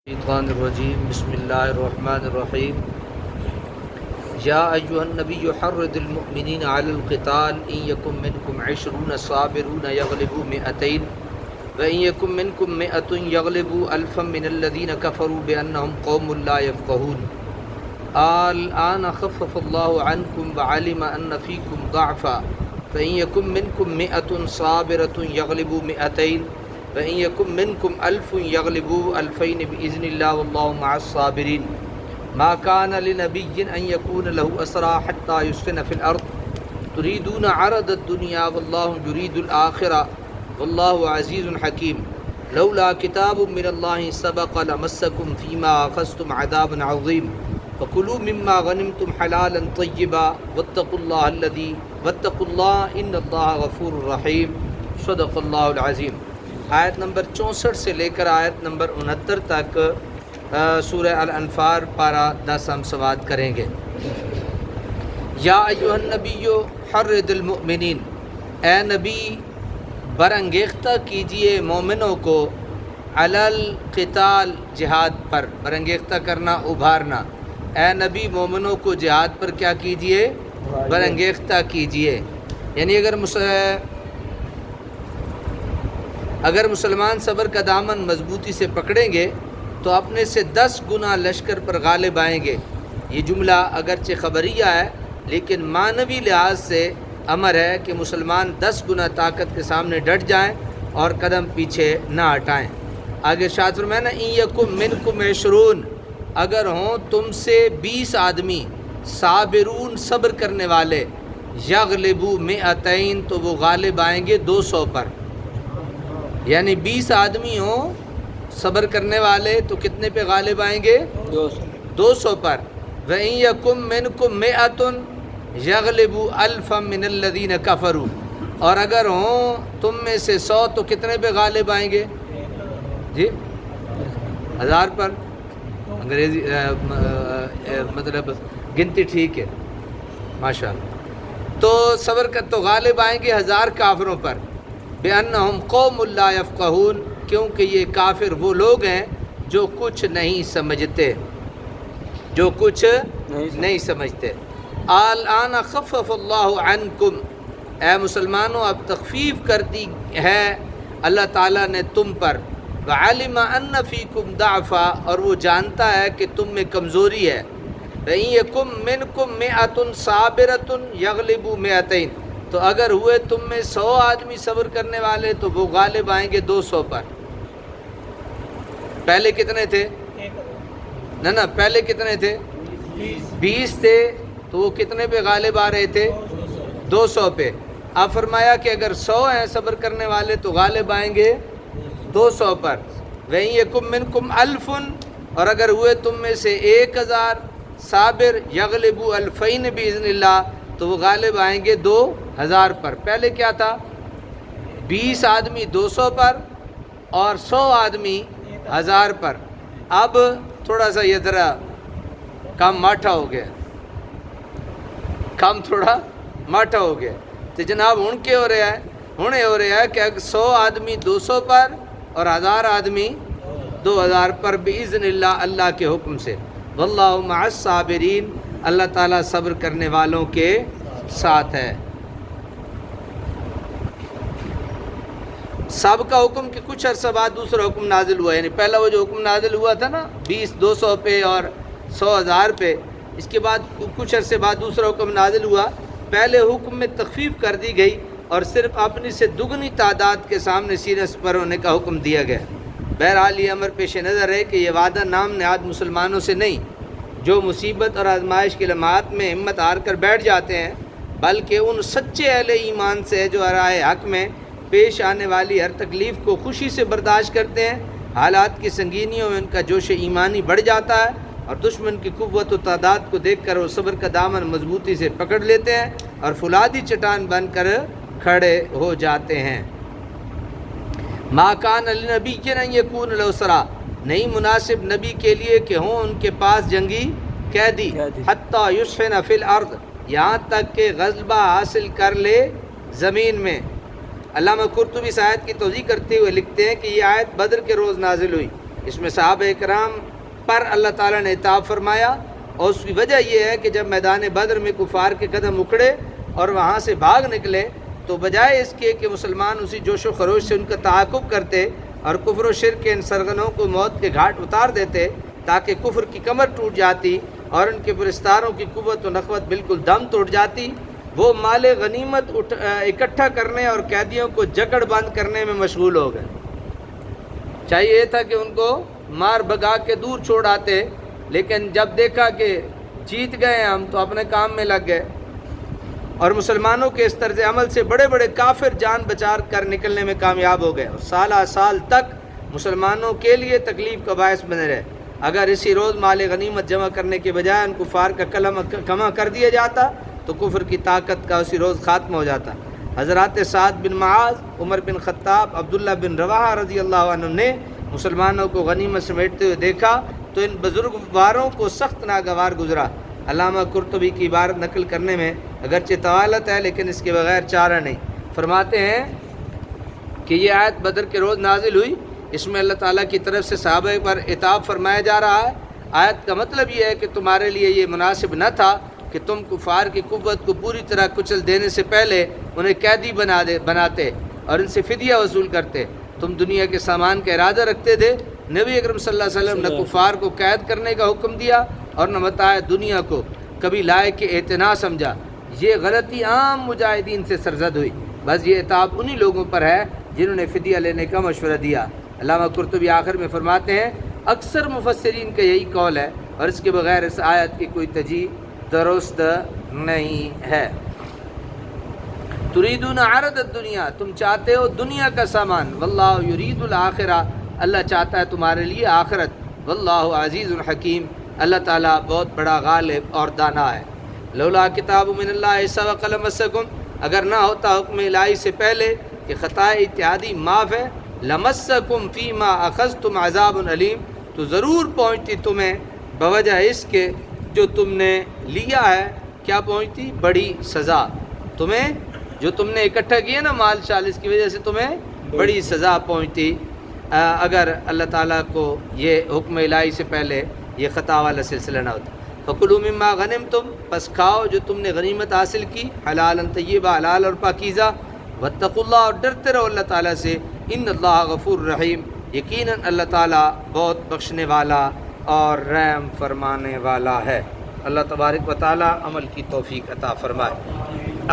الشیطان الرجیم بسم اللہ الرحمن الرحیم یا ایھا النبی حرض المؤمنین علی القتال ان یکن منکم 20 صابرون یغلبوا 200 وان یکن منکم 100 یغلبوا الفا من الذین کفروا بانہم قوم لا یفقہون الآن خفف اللہ عنکم وعلم ان فیکم ضعفا فان یکن منکم 100 صابرة یغلبوا 200 وَإِن يَكُن مِّنكُمْ أَلْفٌ يَغْلِبُوا أَلْفَيْنِ بِإِذْنِ اللَّهِ وَاللَّهُ مَعَ الصَّابِرِينَ مَا كَانَ لِنَبِيٍّ أَن يَكُونَ لَهُ أَسْرَىٰ حَتَّىٰ يُسْخِنَ فِي الْأَرْضِ تُرِيدُونَ عَرَضَ الدُّنْيَا وَاللَّهُ يُرِيدُ الْآخِرَةَ وَاللَّهُ عَزِيزٌ حَكِيمٌ لَوْلَا كِتَابٌ مِّنَ اللَّهِ سَبَقَ لَمَسَّكُمْ فِيمَا أَخَذْتُمْ عَذَابٌ عَظِيمٌ فَكُلُوا مِمَّا غَنِمْتُمْ حَلَالًا طَيِّبًا وَاتَّقُوا اللَّهَ إِنَّ اللَّهَ غَفُورٌ رَحِيمٌ صدق اللہ العظیم۔ آیت نمبر 64 سے لے کر آیت نمبر 69 تک سورہ الانفال پارہ 10 ہم سماعت کریں گے۔ یا ایھا النبی حرض المؤمنین، اے نبی برانگیختہ کیجئے مومنوں کو علی القتال، جہاد پر، برانگیختہ کرنا، ابھارنا۔ اے نبی مومنوں کو جہاد پر کیا کیجئے؟ برانگیختہ کیجئے۔ یعنی اگر مسلمان صبر کا دامن مضبوطی سے پکڑیں گے تو اپنے سے 10 گنا لشکر پر غالب آئیں گے۔ یہ جملہ اگرچہ خبریہ ہے لیکن معنوی لحاظ سے امر ہے کہ مسلمان 10 گنا طاقت کے سامنے ڈٹ جائیں اور قدم پیچھے نہ ہٹائیں۔ آگے ارشاد فرمایا نا، ان یکم منکم 20، اگر ہوں تم سے 20 آدمی، صابرون صبر کرنے والے، یغلبوا 200 تو وہ غالب آئیں گے 200 پر۔ یعنی 20 آدمی ہوں صبر کرنے والے تو کتنے پہ غالب آئیں گے؟ 200 پر۔ وَإِن يَكُن مِّنكُم 100 يَغْلِبُوا أَلْفًا مِّنَ الَّذِينَ كَفَرُوا، اور اگر ہوں تم میں سے 100 تو کتنے پہ غالب آئیں گے؟ جی 1000 پر۔ انگریزی مطلب گنتی ٹھیک ہے، ماشاءاللہ۔ تو صبر کر تو غالب آئیں گے 1000 کافروں پر۔ بِأَنَّهُمْ قَوْمٌ لَا يَفْقَهُونَ، کیونکہ یہ کافر وہ لوگ ہیں جو کچھ نہیں سمجھتے، جو کچھ نہیں سمجھتے۔ الآن خفف اللہ عنکم، اے مسلمانوں اب تخفیف کر دی ہے اللہ تعالیٰ نے تم پر۔ وعلم ان فیکم ضعفا، اور وہ جانتا ہے کہ تم میں کمزوری ہے۔ وَإِن یکم منکم 100 صابرۃ یغلبوا 200، تو اگر ہوئے تم میں 100 آدمی صبر کرنے والے تو وہ غالب آئیں گے 200 پر۔ پہلے کتنے تھے؟ نہ پہلے کتنے تھے؟ 20 تھے، تو وہ کتنے پہ غالب آ رہے تھے؟ 200 پہ۔ اب فرمایا کہ اگر 100 ہیں صبر کرنے والے تو غالب آئیں گے 200 پر۔ وَإِن يَكُن مِّنكُمْ أَلْفٌ، اور اگر ہوئے تم میں سے 1000 صابر، یغلبوا 2000 بإذن اللہ، تو وہ غالب آئیں گے 2000 پر۔ پہلے کیا تھا؟ 20 آدمی 200 پر اور 100 آدمی 1000 پر۔ اب تھوڑا سا یہ ذرا کام ماٹھا ہو گیا، کام تھوڑا ماٹھا ہو گیا۔ تو جناب ہن کیا ہو رہا ہے؟ ہن یہ ہو رہا ہے کہ اگر 100 آدمی 200 پر اور 1000 آدمی 2000 پر بإذن اللہ، اللہ کے حکم سے۔ واللہ مع الصابرین، اللہ تعالیٰ صبر کرنے والوں کے ساتھ ہے۔ سابقہ حکم کے کچھ عرصہ بعد دوسرا حکم نازل ہوا، یعنی پہلا وہ جو حکم نازل ہوا تھا نا 20 200 پہ اور 100 1000 پہ، اس کے بعد کچھ عرصے بعد دوسرا حکم نازل ہوا۔ پہلے حکم میں تخفیف کر دی گئی اور صرف اپنی سے دگنی تعداد کے سامنے سینہ سپر ہونے کا حکم دیا گیا۔ بہرحال یہ امر پیش نظر ہے کہ یہ وعدہ نام نہاد مسلمانوں سے نہیں، جو مصیبت اور آزمائش کے لمحات میں ہمت ہار کر بیٹھ جاتے ہیں، بلکہ ان سچے اہل ایمان سے ہے جو راہ حق میں پیش آنے والی ہر تکلیف کو خوشی سے برداشت کرتے ہیں۔ حالات کی سنگینیوں میں ان کا جوش ایمانی بڑھ جاتا ہے اور دشمن کی قوت و تعداد کو دیکھ کر وہ صبر کا دامن مضبوطی سے پکڑ لیتے ہیں اور فولادی چٹان بن کر کھڑے ہو جاتے ہیں۔ ما کان لنبی ان یکون له اسریٰ، نہیں مناسب نبی کے لیے کہ ہوں ان کے پاس جنگی قیدی، حتیٰ یسخن فی الارض، یہاں تک کہ غلبہ حاصل کر لے زمین میں۔ علامہ قرطبی اس آیت کی توضیح کرتے ہوئے لکھتے ہیں کہ یہ آیت بدر کے روز نازل ہوئی، اس میں صحابہ اکرام پر اللہ تعالیٰ نے عتاب فرمایا، اور اس کی وجہ یہ ہے کہ جب میدان بدر میں کفار کے قدم اکھڑے اور وہاں سے بھاگ نکلے تو بجائے اس کے کہ مسلمان اسی جوش و خروش سے ان کا تعاقب کرتے اور کفر و شرک کے ان سرغنوں کو موت کے گھاٹ اتار دیتے تاکہ کفر کی کمر ٹوٹ جاتی اور ان کے پرستاروں کی قوت و نخوت بالکل دم توڑ جاتی، وہ مال غنیمت اکٹھا کرنے اور قیدیوں کو جکڑ بند کرنے میں مشغول ہو گئے۔ چاہیے تھا کہ ان کو مار بھگا کے دور چھوڑ آتے، لیکن جب دیکھا کہ جیت گئے ہم تو اپنے کام میں لگ گئے، اور مسلمانوں کے اس طرز عمل سے بڑے بڑے کافر جان بچا کر نکلنے میں کامیاب ہو گئے اور سالہ سال تک مسلمانوں کے لیے تکلیف کا باعث بنے رہے۔ اگر اسی روز مال غنیمت جمع کرنے کے بجائے ان کفار کا کلمہ کما کر دیا جاتا تو کفر کی طاقت کا اسی روز خاتمہ ہو جاتا۔ حضرات سعد بن معاذ، عمر بن خطاب، عبداللہ بن رواحہ رضی اللہ عنہ نے مسلمانوں کو غنیمت سمیٹتے ہوئے دیکھا تو ان بزرگواروں کو سخت ناگوار گزرا۔ علامہ قرطبی کی عبارت نقل کرنے میں اگرچہ طوالت ہے لیکن اس کے بغیر چارہ نہیں۔ فرماتے ہیں کہ یہ آیت بدر کے روز نازل ہوئی، اس میں اللہ تعالیٰ کی طرف سے صحابہ پر عتاب فرمایا جا رہا ہے۔ آیت کا مطلب یہ ہے کہ تمہارے لیے یہ مناسب نہ تھا کہ تم کفار کی قوت کو پوری طرح کچل دینے سے پہلے انہیں قیدی بناتے اور ان سے فدیہ وصول کرتے۔ تم دنیا کے سامان کا ارادہ رکھتے تھے، نبی اکرم صلی اللہ علیہ وسلم نے کفار کو قید کرنے کا حکم دیا اور نہ متاع دنیا کو کبھی لائق اعتنا سمجھا۔ یہ غلطی عام مجاہدین سے سرزد ہوئی، بس یہ عتاب انہی لوگوں پر ہے جنہوں نے فدیہ لینے کا مشورہ دیا۔ علامہ قرطبی آخر میں فرماتے ہیں اکثر مفسرین کا یہی قول ہے اور اس کے بغیر اس آیت کی کوئی تجزیہ درست نہیں ہے۔ تریدون عرض الدنیا، تم چاہتے ہو دنیا کا سامان، واللہ یرید الآخرہ، اللہ چاہتا ہے تمہارے لیے آخرت، واللہ عزیز الحکیم، اللہ تعالیٰ بہت بڑا غالب اور دانا ہے۔ لولا کتاب من اللہ سبق لمسکم، اگر نہ ہوتا حکم الہی سے پہلے کہ خطائے اتحادی معاف ہے، لمسکم فیما اخذتم عذاب علیم، تو ضرور پہنچتی تمہیں بوجہ اس کے جو تم نے لیا ہے، کیا پہنچتی؟ بڑی سزا۔ تمہیں جو تم نے اکٹھا کیا نا مال شال، اس کی وجہ سے تمہیں بڑی سزا پہنچتی اگر اللہ تعالیٰ کو یہ حکم الہی سے پہلے یہ خطا والا سلسلہ نہ ہوتا۔ فَكُلُوا مِمَّا غَنِمْتُمْ، پس کھاؤ جو تم نے غنیمت حاصل کی، حلال طیبہ، حلال اور پاکیزہ، واتقوا اللہ، اور ڈرتے رہو اللہ تعالیٰ سے، ان اللہ غفور رحیم، یقیناً اللہ تعالیٰ بہت بخشنے والا اور رحم فرمانے والا ہے۔ اللہ تبارک و تعالیٰ عمل کی توفیق عطا فرمائے۔